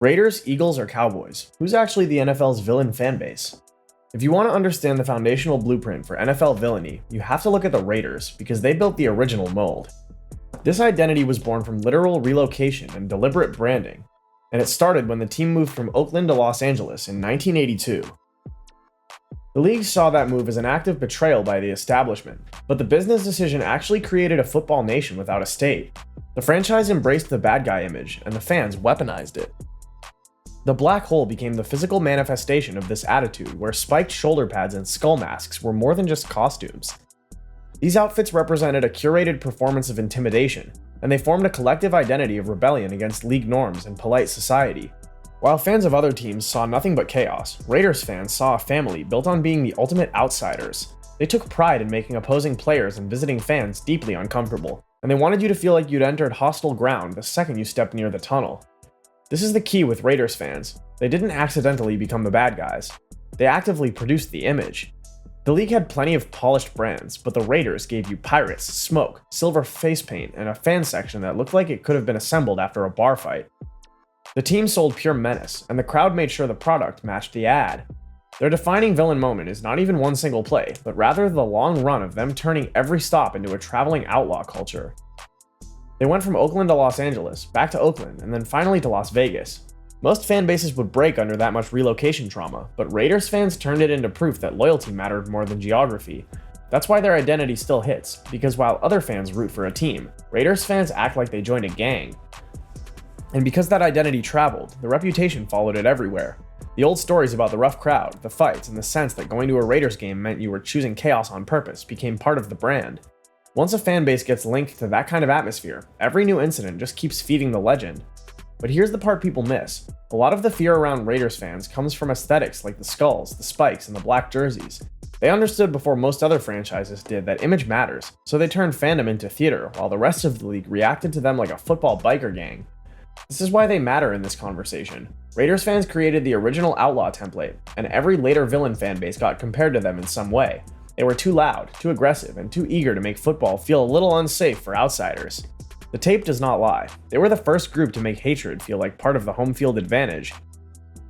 Raiders, Eagles, or Cowboys? Who's actually the NFL's villain fan base? If you want to understand the foundational blueprint for NFL villainy, you have to look at the Raiders because they built the original mold. This identity was born from literal relocation and deliberate branding, and it started when the team moved from Oakland to Los Angeles in 1982. The league saw that move as an act of betrayal by the establishment, but the business decision actually created a football nation without a state. The franchise embraced the bad guy image, and the fans weaponized it. The black hole became the physical manifestation of this attitude, where spiked shoulder pads and skull masks were more than just costumes. These outfits represented a curated performance of intimidation, and they formed a collective identity of rebellion against league norms and polite society. While fans of other teams saw nothing but chaos, Raiders fans saw a family built on being the ultimate outsiders. They took pride in making opposing players and visiting fans deeply uncomfortable, and they wanted you to feel like you'd entered hostile ground the second you stepped near the tunnel. This is the key with Raiders fans. They didn't accidentally become the bad guys. They actively produced the image. The league had plenty of polished brands, but the Raiders gave you pirates, smoke, silver face paint, and a fan section that looked like it could have been assembled after a bar fight. The team sold pure menace, and the crowd made sure the product matched the ad. Their defining villain moment is not even one single play, but rather the long run of them turning every stop into a traveling outlaw culture. They went from Oakland to Los Angeles, back to Oakland, and then finally to Las Vegas. Most fan bases would break under that much relocation trauma, but Raiders fans turned it into proof that loyalty mattered more than geography. That's why their identity still hits, because while other fans root for a team, Raiders fans act like they joined a gang. And because that identity traveled, the reputation followed it everywhere. The old stories about the rough crowd, the fights, and the sense that going to a Raiders game meant you were choosing chaos on purpose became part of the brand. Once a fan base gets linked to that kind of atmosphere, every new incident just keeps feeding the legend. But here's the part people miss. A lot of the fear around Raiders fans comes from aesthetics like the skulls, the spikes, and the black jerseys. They understood before most other franchises did that image matters, so they turned fandom into theater while the rest of the league reacted to them like a football biker gang. This is why they matter in this conversation. Raiders fans created the original outlaw template, and every later villain fan base got compared to them in some way. They were too loud, too aggressive, and too eager to make football feel a little unsafe for outsiders. The tape does not lie. They were the first group to make hatred feel like part of the home field advantage.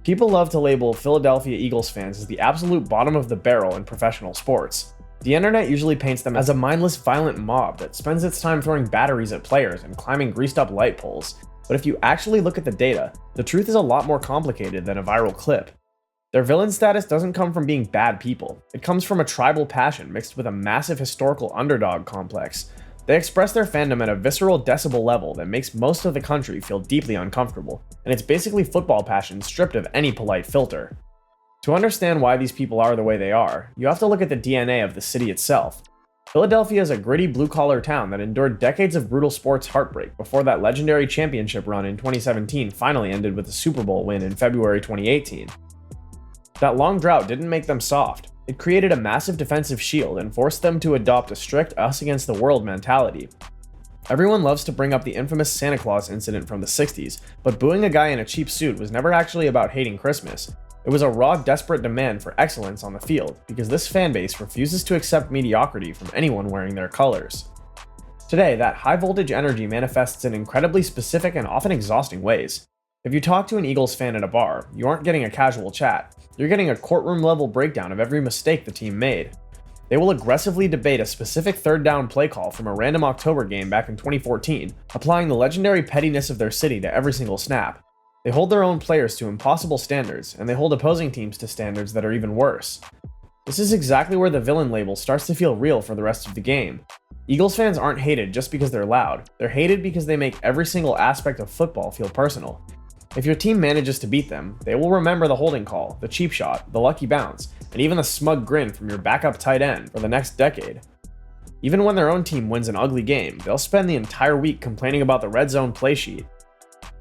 People love to label Philadelphia Eagles fans as the absolute bottom of the barrel in professional sports. The internet usually paints them as a mindless, violent mob that spends its time throwing batteries at players and climbing greased-up light poles. But if you actually look at the data, the truth is a lot more complicated than a viral clip. Their villain status doesn't come from being bad people. It comes from a tribal passion mixed with a massive historical underdog complex. They express their fandom at a visceral decibel level that makes most of the country feel deeply uncomfortable, and it's basically football passion stripped of any polite filter. To understand why these people are the way they are, you have to look at the DNA of the city itself. Philadelphia is a gritty blue-collar town that endured decades of brutal sports heartbreak before that legendary championship run in 2017 finally ended with a Super Bowl win in February 2018. That long drought didn't make them soft. It created a massive defensive shield and forced them to adopt a strict us-against-the-world mentality. Everyone loves to bring up the infamous Santa Claus incident from the 60s, but booing a guy in a cheap suit was never actually about hating Christmas. It was a raw, desperate demand for excellence on the field, because this fanbase refuses to accept mediocrity from anyone wearing their colors. Today, that high-voltage energy manifests in incredibly specific and often exhausting ways. If you talk to an Eagles fan at a bar, you aren't getting a casual chat. You're getting a courtroom-level breakdown of every mistake the team made. They will aggressively debate a specific third-down play call from a random October game back in 2014, applying the legendary pettiness of their city to every single snap. They hold their own players to impossible standards, and they hold opposing teams to standards that are even worse. This is exactly where the villain label starts to feel real for the rest of the game. Eagles fans aren't hated just because they're loud. They're hated because they make every single aspect of football feel personal. If your team manages to beat them, they will remember the holding call, the cheap shot, the lucky bounce, and even the smug grin from your backup tight end for the next decade. Even when their own team wins an ugly game, they'll spend the entire week complaining about the red zone play sheet.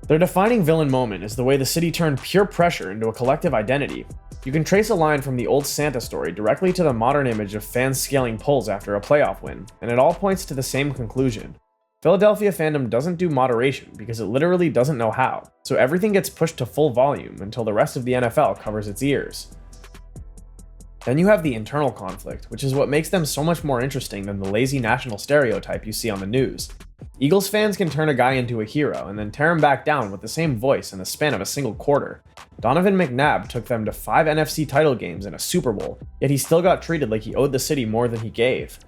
Their defining villain moment is the way the city turned pure pressure into a collective identity. You can trace a line from the old Santa story directly to the modern image of fans scaling poles after a playoff win, and it all points to the same conclusion. Philadelphia fandom doesn't do moderation because it literally doesn't know how, so everything gets pushed to full volume until the rest of the NFL covers its ears. Then you have the internal conflict, which is what makes them so much more interesting than the lazy national stereotype you see on the news. Eagles fans can turn a guy into a hero and then tear him back down with the same voice in the span of a single quarter. Donovan McNabb took them to 5 NFC title games and a Super Bowl, yet he still got treated like he owed the city more than he gave.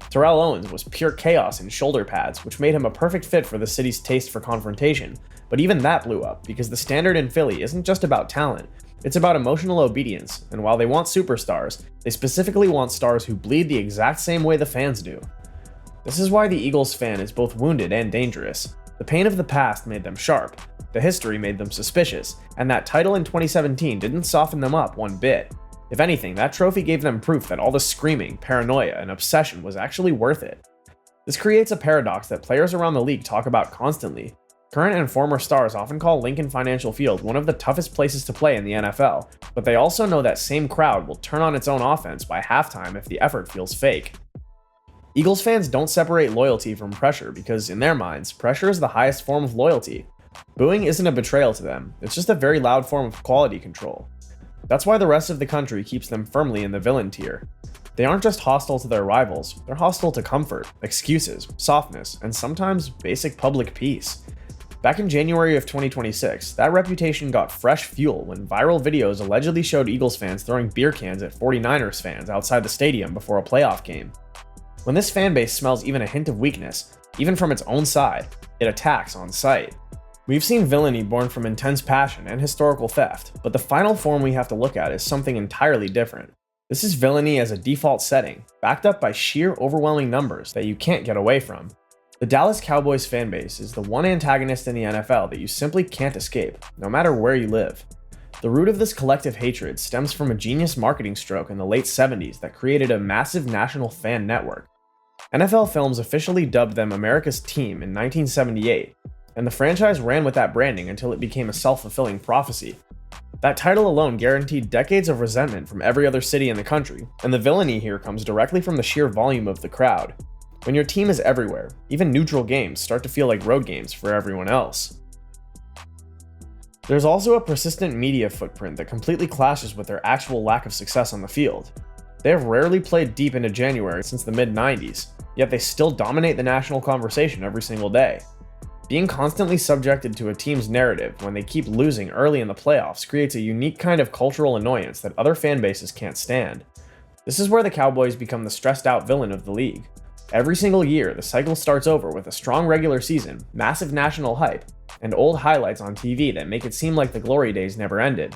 Terrell Owens was pure chaos in shoulder pads, which made him a perfect fit for the city's taste for confrontation, but even that blew up because the standard in Philly isn't just about talent, it's about emotional obedience, and while they want superstars, they specifically want stars who bleed the exact same way the fans do. This is why the Eagles fan is both wounded and dangerous. The pain of the past made them sharp, the history made them suspicious, and that title in 2017 didn't soften them up one bit. If anything, that trophy gave them proof that all the screaming, paranoia, and obsession was actually worth it. This creates a paradox that players around the league talk about constantly. Current and former stars often call Lincoln Financial Field one of the toughest places to play in the NFL, but they also know that same crowd will turn on its own offense by halftime if the effort feels fake. Eagles fans don't separate loyalty from pressure because, in their minds, pressure is the highest form of loyalty. Booing isn't a betrayal to them, it's just a very loud form of quality control. That's why the rest of the country keeps them firmly in the villain tier. They aren't just hostile to their rivals, they're hostile to comfort, excuses, softness, and sometimes basic public peace. Back in January of 2026, that reputation got fresh fuel when viral videos allegedly showed Eagles fans throwing beer cans at 49ers fans outside the stadium before a playoff game. When this fanbase smells even a hint of weakness, even from its own side, it attacks on sight. We've seen villainy born from intense passion and historical theft, but the final form we have to look at is something entirely different. This is villainy as a default setting, backed up by sheer overwhelming numbers that you can't get away from. The Dallas Cowboys fanbase is the one antagonist in the NFL that you simply can't escape, no matter where you live. The root of this collective hatred stems from a genius marketing stroke in the late 70s that created a massive national fan network. NFL Films officially dubbed them America's Team in 1978, and the franchise ran with that branding until it became a self-fulfilling prophecy. That title alone guaranteed decades of resentment from every other city in the country, and the villainy here comes directly from the sheer volume of the crowd. When your team is everywhere, even neutral games start to feel like road games for everyone else. There's also a persistent media footprint that completely clashes with their actual lack of success on the field. They have rarely played deep into January since the mid-90s, yet they still dominate the national conversation every single day. Being constantly subjected to a team's narrative when they keep losing early in the playoffs creates a unique kind of cultural annoyance that other fan bases can't stand. This is where the Cowboys become the stressed-out villain of the league. Every single year, the cycle starts over with a strong regular season, massive national hype, and old highlights on TV that make it seem like the glory days never ended.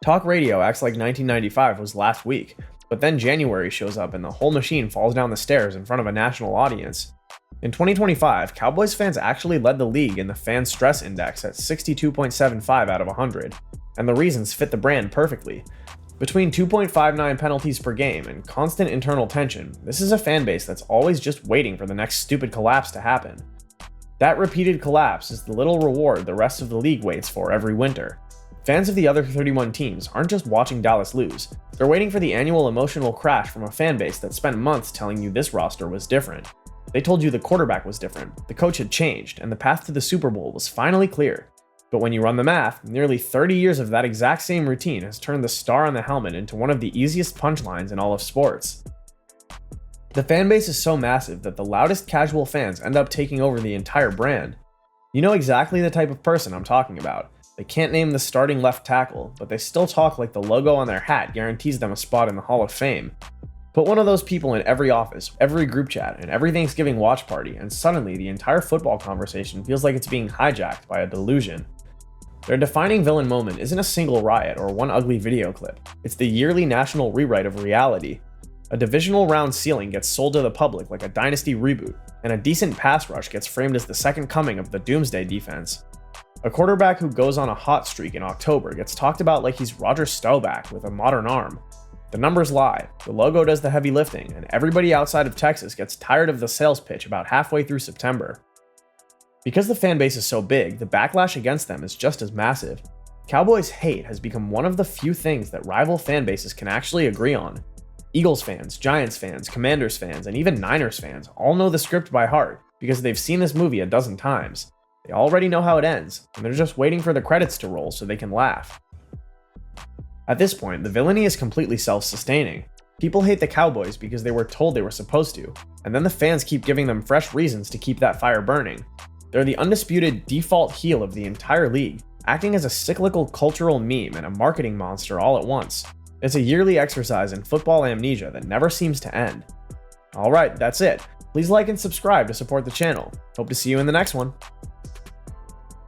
Talk radio acts like 1995 was last week, but then January shows up and the whole machine falls down the stairs in front of a national audience. In 2025, Cowboys fans actually led the league in the fan stress index at 62.75 out of 100, and the reasons fit the brand perfectly. Between 2.59 penalties per game and constant internal tension, this is a fan base that's always just waiting for the next stupid collapse to happen. That repeated collapse is the little reward the rest of the league waits for every winter. Fans of the other 31 teams aren't just watching Dallas lose, they're waiting for the annual emotional crash from a fan base that spent months telling you this roster was different. They told you the quarterback was different, the coach had changed, and the path to the Super Bowl was finally clear. But when you run the math, nearly 30 years of that exact same routine has turned the star on the helmet into one of the easiest punchlines in all of sports. The fanbase is so massive that the loudest casual fans end up taking over the entire brand. You know exactly the type of person I'm talking about. They can't name the starting left tackle, but they still talk like the logo on their hat guarantees them a spot in the Hall of Fame. Put one of those people in every office, every group chat, and every Thanksgiving watch party, and suddenly the entire football conversation feels like it's being hijacked by a delusion. Their defining villain moment isn't a single riot or one ugly video clip. It's the yearly national rewrite of reality. A divisional round ceiling gets sold to the public like a dynasty reboot, and a decent pass rush gets framed as the second coming of the doomsday defense. A quarterback who goes on a hot streak in October gets talked about like he's Roger Staubach with a modern arm. The numbers lie, the logo does the heavy lifting, and everybody outside of Texas gets tired of the sales pitch about halfway through September. Because the fan base is so big, the backlash against them is just as massive. Cowboys hate has become one of the few things that rival fan bases can actually agree on. Eagles fans, Giants fans, Commanders fans, and even Niners fans all know the script by heart because they've seen this movie a dozen times. They already know how it ends, and they're just waiting for the credits to roll so they can laugh. At this point, the villainy is completely self-sustaining. People hate the Cowboys because they were told they were supposed to, and then the fans keep giving them fresh reasons to keep that fire burning. They're the undisputed default heel of the entire league, acting as a cyclical cultural meme and a marketing monster all at once. It's a yearly exercise in football amnesia that never seems to end. Alright, that's it. Please like and subscribe to support the channel. Hope to see you in the next one.